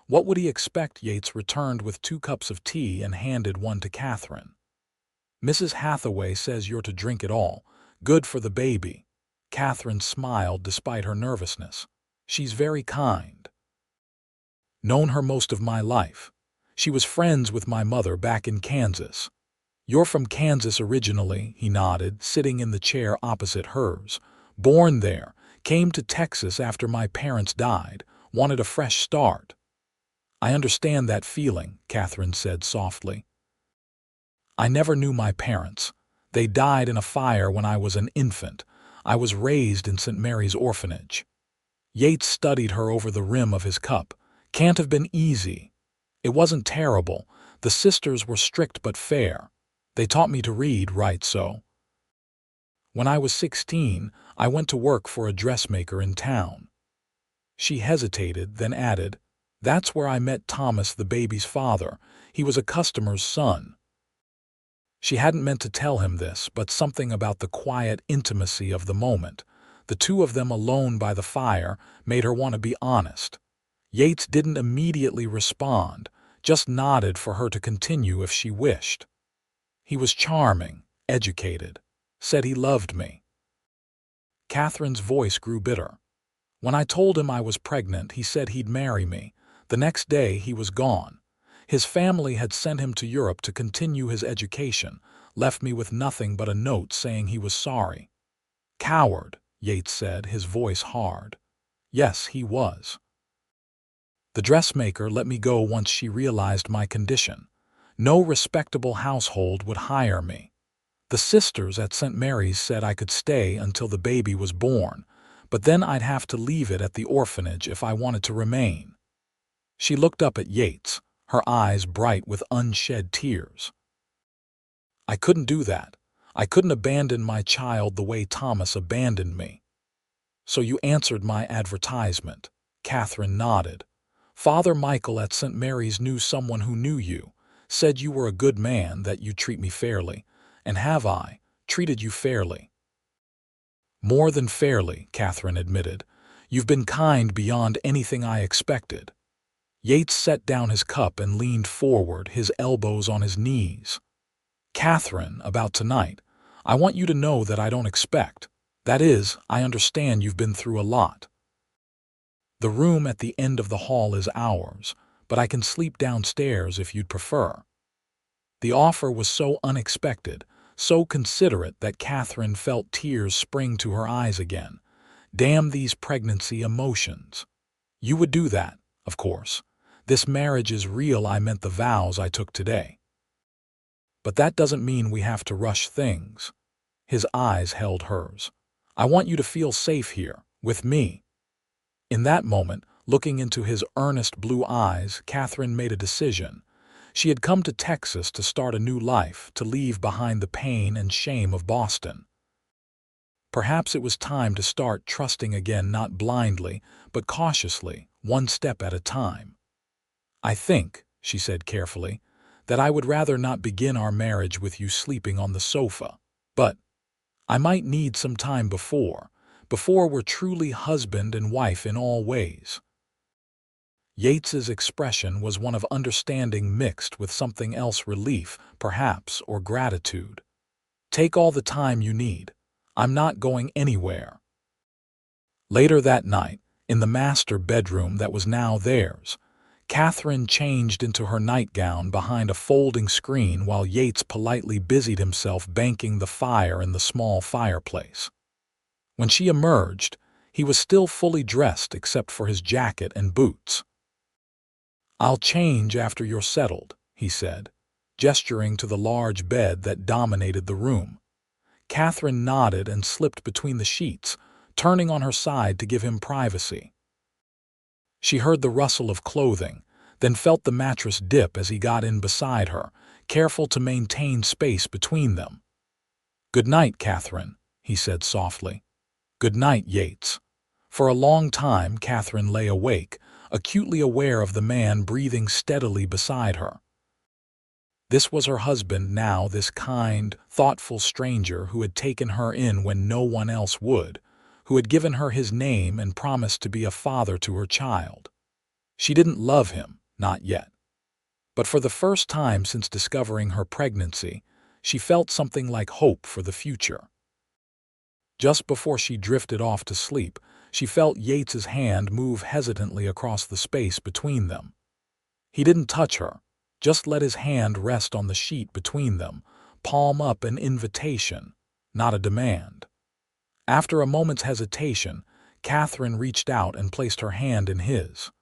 What would he expect? Yates returned with 2 cups of tea and handed one to Catherine. "Mrs. Hathaway says you're to drink it all. Good for the baby." Catherine smiled despite her nervousness. "She's very kind. Known her most of my life. She was friends with my mother back in Kansas." "You're from Kansas originally," he nodded, sitting in the chair opposite hers. "Born there, came to Texas after my parents died, wanted a fresh start." "I understand that feeling," Catherine said softly. "I never knew my parents. They died in a fire when I was an infant. I was raised in St. Mary's orphanage." Yates studied her over the rim of his cup. "Can't have been easy." "It wasn't terrible. The sisters were strict but fair. They taught me to read, write, sew. When I was 16, I went to work for a dressmaker in town." She hesitated, then added, "That's where I met Thomas, the baby's father. He was a customer's son." She hadn't meant to tell him this, but something about the quiet intimacy of the moment, the two of them alone by the fire, made her want to be honest. Yates didn't immediately respond, just nodded for her to continue if she wished. "He was charming, educated, said he loved me." Catherine's voice grew bitter. "When I told him I was pregnant, he said he'd marry me. The next day he was gone. His family had sent him to Europe to continue his education, left me with nothing but a note saying he was sorry." "Coward," Yates said, his voice hard. "Yes, he was. The dressmaker let me go once she realized my condition. No respectable household would hire me. The sisters at St. Mary's said I could stay until the baby was born, but then I'd have to leave it at the orphanage if I wanted to remain. She looked up at Yates, her eyes bright with unshed tears. I couldn't do that. I couldn't abandon my child the way Thomas abandoned me. So you answered my advertisement. Katherine nodded. Father Michael at St. Mary's knew someone who knew you, said you were a good man, that you'd treat me fairly. And have I treated you fairly? More than fairly, Katherine admitted. You've been kind beyond anything I expected. Yates set down his cup and leaned forward, his elbows on his knees. Katherine, about tonight, I want you to know that I don't expect. That is, I understand you've been through a lot. The room at the end of the hall is ours, but I can sleep downstairs if you'd prefer. The offer was so unexpected, so considerate, that Katherine felt tears spring to her eyes again. Damn these pregnancy emotions. You would do that, of course. This marriage is real. I meant the vows I took today. But that doesn't mean we have to rush things. His eyes held hers. I want you to feel safe here, with me. In that moment, looking into his earnest blue eyes, Katherine made a decision. She had come to Texas to start a new life, to leave behind the pain and shame of Boston. Perhaps it was time to start trusting again, not blindly, but cautiously, one step at a time. I think, she said carefully, that I would rather not begin our marriage with you sleeping on the sofa. But I might need some time before we're truly husband and wife in all ways. Yates's expression was one of understanding mixed with something else, relief, perhaps, or gratitude. Take all the time you need. I'm not going anywhere. Later that night, in the master bedroom that was now theirs, Katherine changed into her nightgown behind a folding screen while Yates politely busied himself banking the fire in the small fireplace. When she emerged, he was still fully dressed except for his jacket and boots. I'll change after you're settled, he said, gesturing to the large bed that dominated the room. Katherine nodded and slipped between the sheets, turning on her side to give him privacy. She heard the rustle of clothing, then felt the mattress dip as he got in beside her, careful to maintain space between them. Good night, Katherine, he said softly. Good night, Yates. For a long time, Katherine lay awake, acutely aware of the man breathing steadily beside her. This was her husband now, this kind, thoughtful stranger who had taken her in when no one else would, who had given her his name and promised to be a father to her child. She didn't love him, not yet. But for the first time since discovering her pregnancy, she felt something like hope for the future. Just before she drifted off to sleep, she felt Yates's hand move hesitantly across the space between them. He didn't touch her, just let his hand rest on the sheet between them, palm up, an invitation, not a demand. After a moment's hesitation, Katherine reached out and placed her hand in his.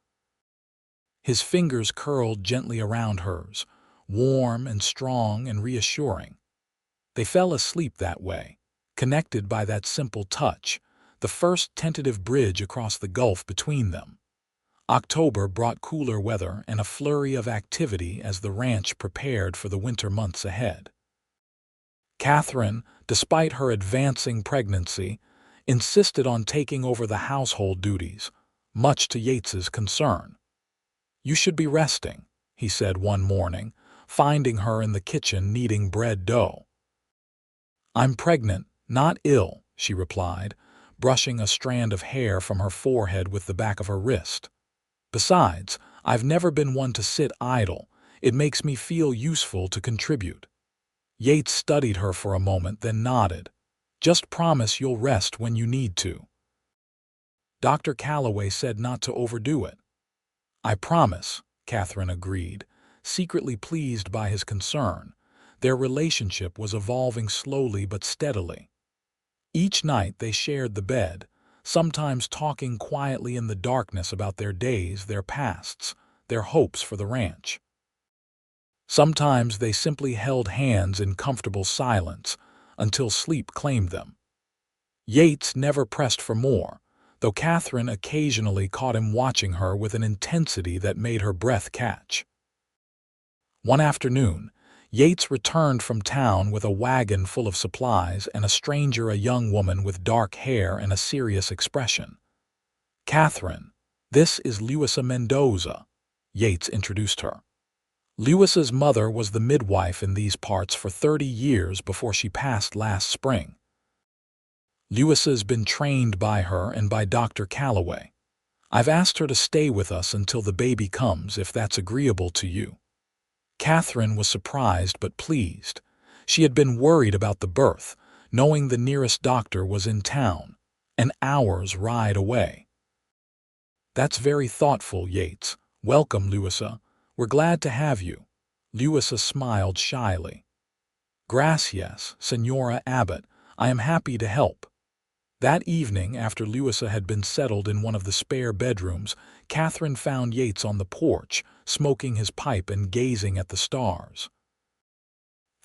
His fingers curled gently around hers, warm and strong and reassuring. They fell asleep that way, connected by that simple touch, the first tentative bridge across the gulf between them. October brought cooler weather and a flurry of activity as the ranch prepared for the winter months ahead. Katherine, despite her advancing pregnancy, insisted on taking over the household duties, much to Yates's concern. You should be resting, he said one morning, finding her in the kitchen kneading bread dough. I'm pregnant, not ill, she replied, brushing a strand of hair from her forehead with the back of her wrist. Besides, I've never been one to sit idle. It makes me feel useful to contribute. Yates studied her for a moment, then nodded. Just promise you'll rest when you need to. Dr. Calloway said not to overdo it. I promise, Katherine agreed, secretly pleased by his concern. Their relationship was evolving slowly but steadily. Each night they shared the bed, sometimes talking quietly in the darkness about their days, their pasts, their hopes for the ranch. Sometimes they simply held hands in comfortable silence until sleep claimed them. Yates never pressed for more, though Katherine occasionally caught him watching her with an intensity that made her breath catch. One afternoon, Yates returned from town with a wagon full of supplies and a stranger, a young woman with dark hair and a serious expression. "Katherine, this is Luisa Mendoza," Yates introduced her. Luisa's mother was the midwife in these parts for 30 years before she passed last spring. Luisa's been trained by her and by Dr. Calloway. I've asked her to stay with us until the baby comes, if that's agreeable to you. Katherine was surprised but pleased. She had been worried about the birth, knowing the nearest doctor was in town, an hour's ride away. "That's very thoughtful, Yates. Welcome, Luisa. We're glad to have you." Luisa smiled shyly. "Gracias, Senora Abbott. I am happy to help." That evening, after Luisa had been settled in one of the spare bedrooms, Katherine found Yates on the porch, smoking his pipe and gazing at the stars.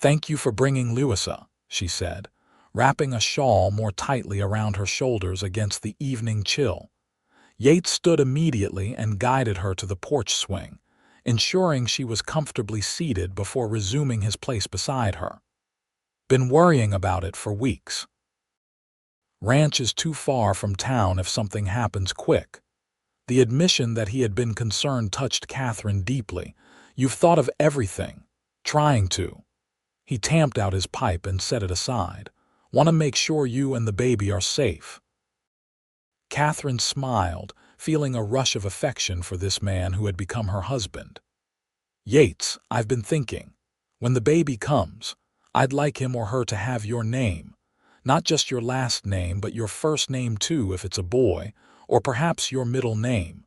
"Thank you for bringing Luisa," she said, wrapping a shawl more tightly around her shoulders against the evening chill. Yates stood immediately and guided her to the porch swing, ensuring she was comfortably seated before resuming his place beside her. "Been worrying about it for weeks. Ranch is too far from town if something happens quick." The admission that he had been concerned touched Katherine deeply. "You've thought of everything. Trying to." He tamped out his pipe and set it aside. "Want to make sure you and the baby are safe." Katherine smiled, feeling a rush of affection for this man who had become her husband. "Yates, I've been thinking. When the baby comes, I'd like him or her to have your name. Not just your last name, but your first name too if it's a boy, or perhaps your middle name."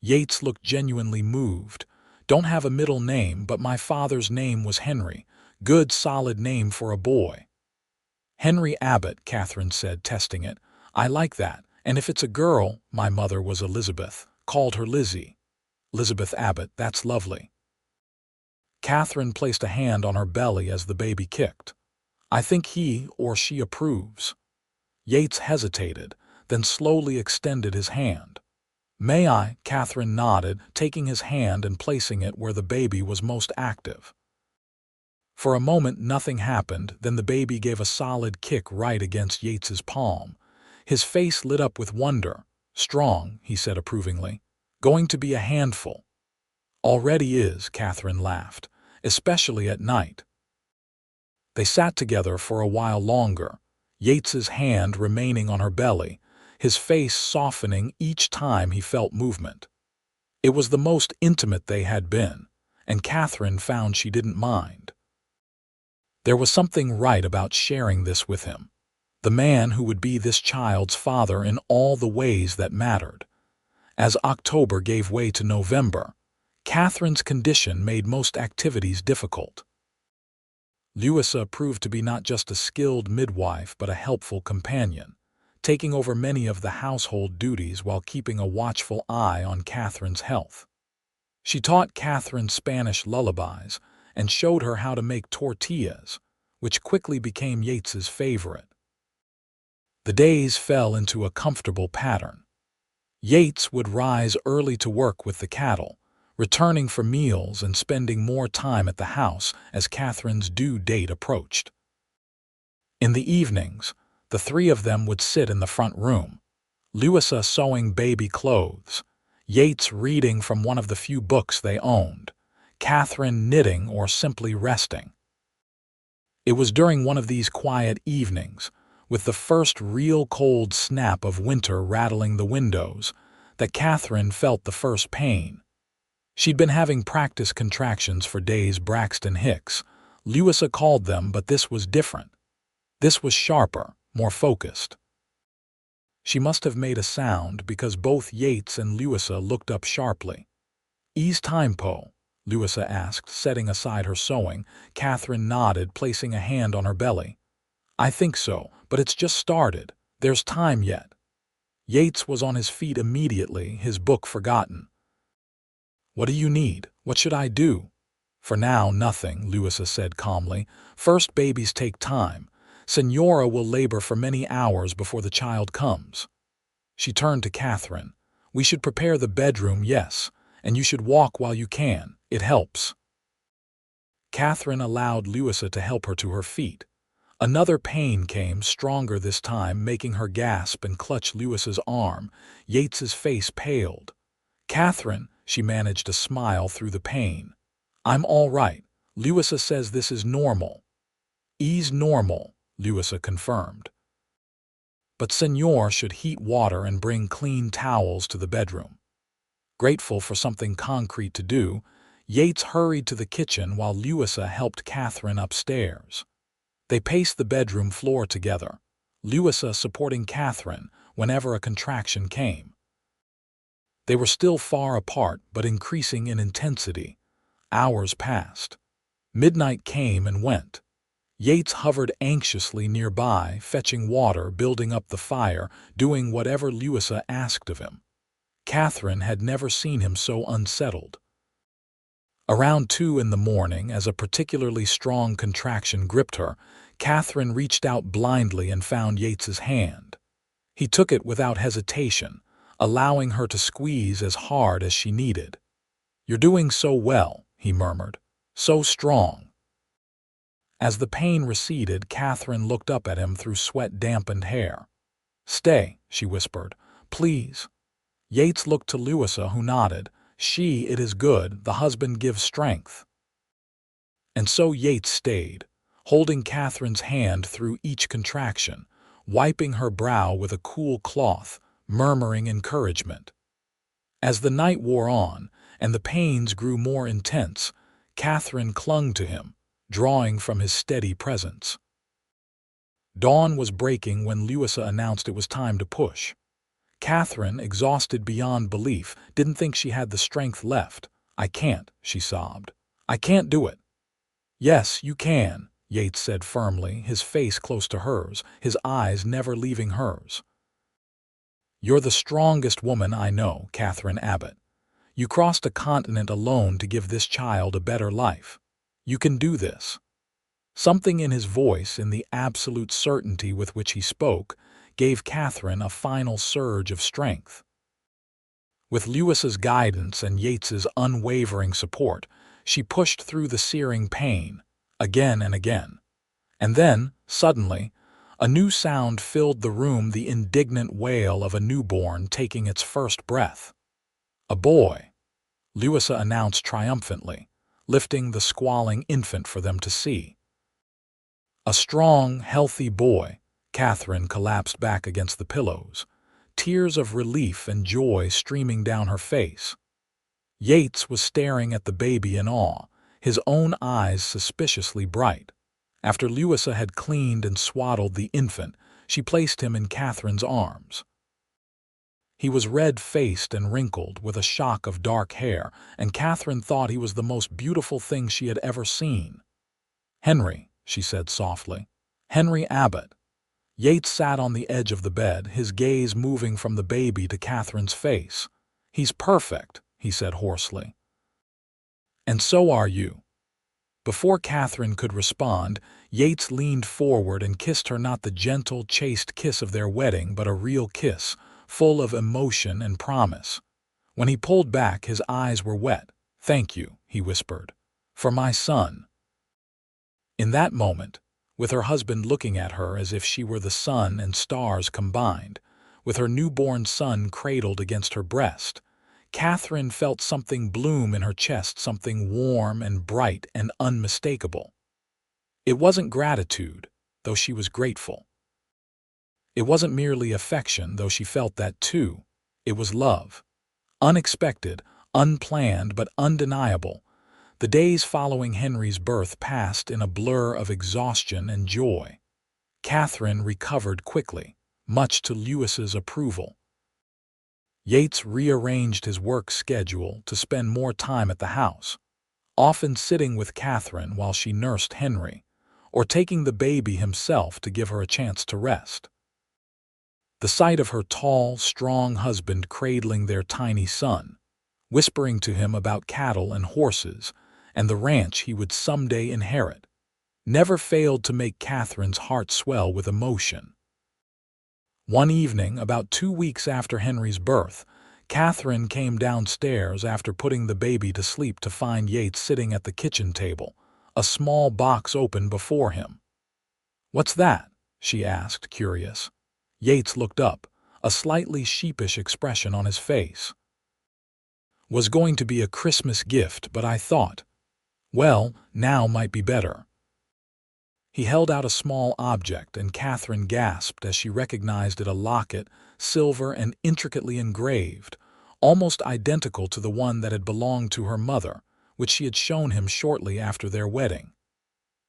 Yates looked genuinely moved. "Don't have a middle name, but my father's name was Henry. Good, solid name for a boy." "Henry Abbott," Katherine said, testing it. "I like that. And if it's a girl, my mother was Elizabeth. Called her Lizzie." "Elizabeth Abbott, that's lovely." Katherine placed a hand on her belly as the baby kicked. "I think he or she approves." Yates hesitated, then slowly extended his hand. "May I?" Katherine nodded, taking his hand and placing it where the baby was most active. For a moment nothing happened, then the baby gave a solid kick right against Yates's palm. His face lit up with wonder. "Strong," he said approvingly. "Going to be a handful." "Already is," Katherine laughed, "especially at night." They sat together for a while longer, Yates's hand remaining on her belly, his face softening each time he felt movement. It was the most intimate they had been, and Katherine found she didn't mind. There was something right about sharing this with him, the man who would be this child's father in all the ways that mattered. As October gave way to November, Katherine's condition made most activities difficult. Luisa proved to be not just a skilled midwife but a helpful companion, taking over many of the household duties while keeping a watchful eye on Katherine's health. She taught Katherine Spanish lullabies and showed her how to make tortillas, which quickly became Yates's favorite. The days fell into a comfortable pattern. Yates would rise early to work with the cattle, returning for meals and spending more time at the house as Katherine's due date approached. In the evenings, the three of them would sit in the front room, Luisa sewing baby clothes, Yates reading from one of the few books they owned, Katherine knitting or simply resting. It was during one of these quiet evenings, with the first real cold snap of winter rattling the windows, that Katherine felt the first pain. She'd been having practice contractions for days, Braxton Hicks, Luisa called them, but this was different. This was sharper, more focused. She must have made a sound because both Yates and Luisa looked up sharply. "Ease time, Po?" Luisa asked, setting aside her sewing. Katherine nodded, placing a hand on her belly. "I think so, but it's just started. There's time yet." Yates was on his feet immediately, his book forgotten. "What do you need? What should I do?" "For now, nothing," Luisa said calmly. "First babies take time. Senora will labor for many hours before the child comes." She turned to Katherine. "We should prepare the bedroom, yes, and you should walk while you can. It helps." Katherine allowed Louisa to help her to her feet. Another pain came, stronger this time, making her gasp and clutch Louisa's arm. Yates's face paled. "Katherine," she managed to smile through the pain. "I'm all right. Louisa says this is normal." "Is normal," Louisa confirmed. "But Senor should heat water and bring clean towels to the bedroom." Grateful for something concrete to do, Yates hurried to the kitchen while Louisa helped Katherine upstairs. They paced the bedroom floor together, Louisa supporting Katherine whenever a contraction came. They were still far apart but increasing in intensity. Hours passed. Midnight came and went. Yates hovered anxiously nearby, fetching water, building up the fire, doing whatever Louisa asked of him. Katherine had never seen him so unsettled. Around 2 in the morning, as a particularly strong contraction gripped her, Katherine reached out blindly and found Yates's hand. He took it without hesitation, allowing her to squeeze as hard as she needed. "You're doing so well," he murmured. "So strong." As the pain receded, Katherine looked up at him through sweat-dampened hair. "Stay," she whispered. "Please." Yates looked to Louisa, who nodded. "It is good. The husband gives strength." And so Yates stayed, holding Katherine's hand through each contraction, wiping her brow with a cool cloth, murmuring encouragement. As the night wore on, and the pains grew more intense, Katherine clung to him, drawing from his steady presence. Dawn was breaking when Louisa announced it was time to push. Katherine, exhausted beyond belief, didn't think she had the strength left. "I can't," she sobbed. "I can't do it." "Yes, you can," Yates said firmly, his face close to hers, his eyes never leaving hers. "You're the strongest woman I know, Katherine Abbott. You crossed a continent alone to give this child a better life. You can do this." Something in his voice, in the absolute certainty with which he spoke, gave Katherine a final surge of strength. With Louisa's guidance and Yates's unwavering support, she pushed through the searing pain, again and again. And then, suddenly, a new sound filled the room, the indignant wail of a newborn taking its first breath. "A boy," Louisa announced triumphantly, lifting the squalling infant for them to see. "A strong, healthy boy." Katherine collapsed back against the pillows, tears of relief and joy streaming down her face. Yates was staring at the baby in awe, his own eyes suspiciously bright. After Louisa had cleaned and swaddled the infant, she placed him in Katherine's arms. He was red-faced and wrinkled, with a shock of dark hair, and Katherine thought he was the most beautiful thing she had ever seen. "Henry," she said softly. "Henry Abbott." Yates sat on the edge of the bed, his gaze moving from the baby to Katherine's face. "He's perfect," he said hoarsely. "And so are you." Before Katherine could respond, Yates leaned forward and kissed her, not the gentle, chaste kiss of their wedding, but a real kiss, full of emotion and promise. When he pulled back, his eyes were wet. "Thank you," he whispered, "for my son." In that moment, with her husband looking at her as if she were the sun and stars combined, with her newborn son cradled against her breast, Katherine felt something bloom in her chest, something warm and bright and unmistakable. It wasn't gratitude, though she was grateful. It wasn't merely affection, though she felt that too. It was love. Unexpected, unplanned, but undeniable. The days following Henry's birth passed in a blur of exhaustion and joy. Katherine recovered quickly, much to Louisa's approval. Yates rearranged his work schedule to spend more time at the house, often sitting with Katherine while she nursed Henry, or taking the baby himself to give her a chance to rest. The sight of her tall, strong husband cradling their tiny son, whispering to him about cattle and horses, and the ranch he would someday inherit, never failed to make Katherine's heart swell with emotion. One evening, about 2 weeks after Henry's birth, Catherine came downstairs after putting the baby to sleep to find Yates sitting at the kitchen table, a small box open before him. "What's that?" she asked, curious. Yates looked up, a slightly sheepish expression on his face. "Was going to be a Christmas gift, but I thought, well, now might be better." He held out a small object, and Catherine gasped as she recognized it, a locket, silver and intricately engraved, almost identical to the one that had belonged to her mother, which she had shown him shortly after their wedding.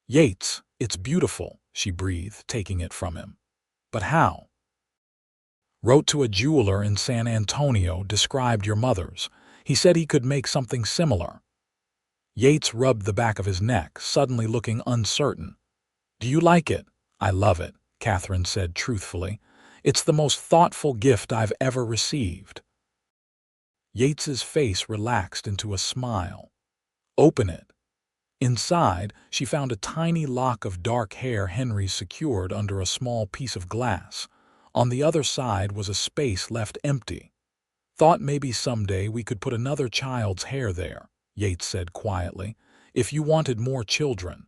"Yates, it's beautiful," she breathed, taking it from him. "But how?" "Wrote to a jeweler in San Antonio, described your mother's. He said he could make something similar." Yates rubbed the back of his neck, suddenly looking uncertain. "Do you like it?" "I love it," Catherine said truthfully. "It's the most thoughtful gift I've ever received." Yates's face relaxed into a smile. "Open it." Inside, she found a tiny lock of dark hair Henry secured under a small piece of glass. On the other side was a space left empty. "Thought maybe someday we could put another child's hair there," Yates said quietly, "if you wanted more children."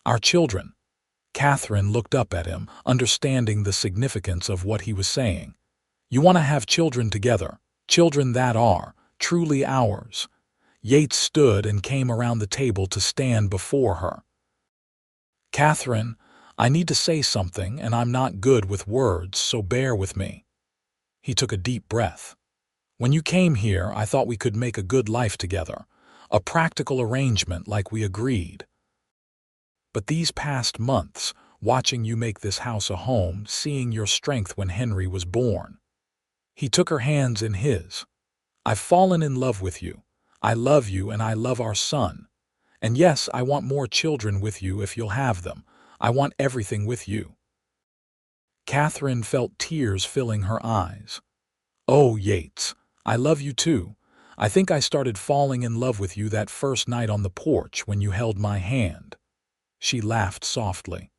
"Our children." Catherine looked up at him, understanding the significance of what he was saying. "You want to have children together, children that are truly ours." Yates stood and came around the table to stand before her. "Catherine, I need to say something, and I'm not good with words, so bear with me." He took a deep breath. "When you came here, I thought we could make a good life together, a practical arrangement like we agreed. But these past months, watching you make this house a home, seeing your strength when Henry was born." He took her hands in his. "I've fallen in love with you. I love you and I love our son. And yes, I want more children with you if you'll have them. I want everything with you." Catherine felt tears filling her eyes. "Oh, Yates, I love you too. I think I started falling in love with you that first night on the porch when you held my hand." She laughed softly.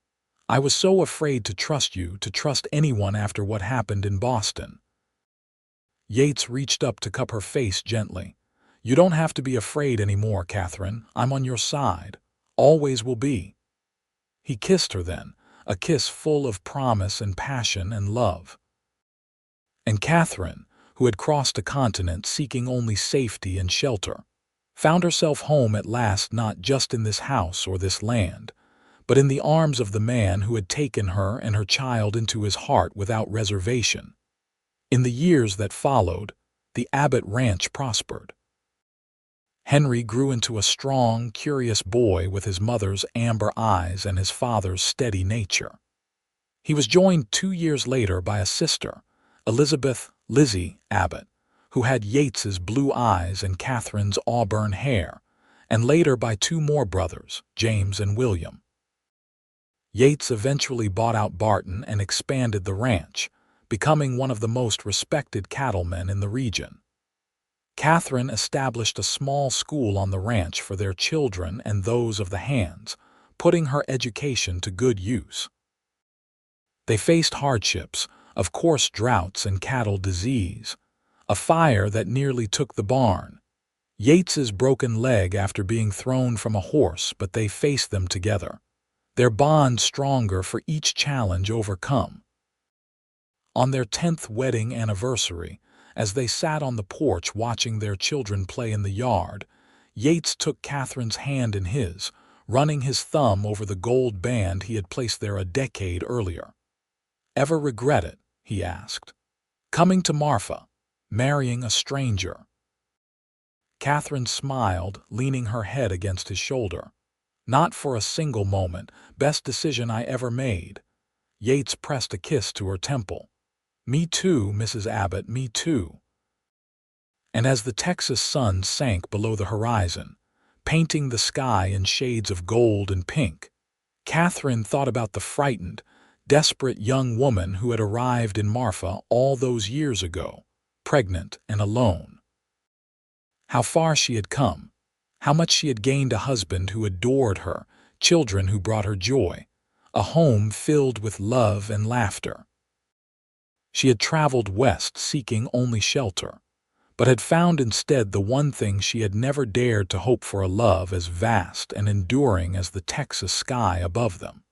"I was so afraid to trust you, to trust anyone after what happened in Boston." Yates reached up to cup her face gently. "You don't have to be afraid anymore, Catherine. I'm on your side. Always will be." He kissed her then, a kiss full of promise and passion and love. And Catherine, who had crossed a continent seeking only safety and shelter, found herself home at last, not just in this house or this land, but in the arms of the man who had taken her and her child into his heart without reservation. In the years that followed, the Abbott ranch prospered. Henry grew into a strong, curious boy with his mother's amber eyes and his father's steady nature. He was joined 2 years later by a sister, Elizabeth "Lizzie" Abbott, who had Yates's blue eyes and Catherine's auburn hair, and later by 2 more brothers, James and William. Yates eventually bought out Barton and expanded the ranch, becoming one of the most respected cattlemen in the region. Catherine established a small school on the ranch for their children and those of the hands, putting her education to good use. They faced hardships, of course, droughts and cattle disease, a fire that nearly took the barn, Yates's broken leg after being thrown from a horse, but they faced them together, their bond stronger for each challenge overcome. On their 10th wedding anniversary, as they sat on the porch watching their children play in the yard, Yates took Catherine's hand in his, running his thumb over the gold band he had placed there a decade earlier. "Ever regret it?" he asked. "Coming to Marfa, marrying a stranger?" Catherine smiled, leaning her head against his shoulder. "Not for a single moment. Best decision I ever made." Yates pressed a kiss to her temple. "Me too, Mrs. Abbott, me too." And as the Texas sun sank below the horizon, painting the sky in shades of gold and pink, Catherine thought about the frightened, desperate young woman who had arrived in Marfa all those years ago, pregnant and alone. How far she had come, how much she had gained: a husband who adored her, children who brought her joy, a home filled with love and laughter. She had traveled west seeking only shelter, but had found instead the one thing she had never dared to hope for: a love as vast and enduring as the Texas sky above them.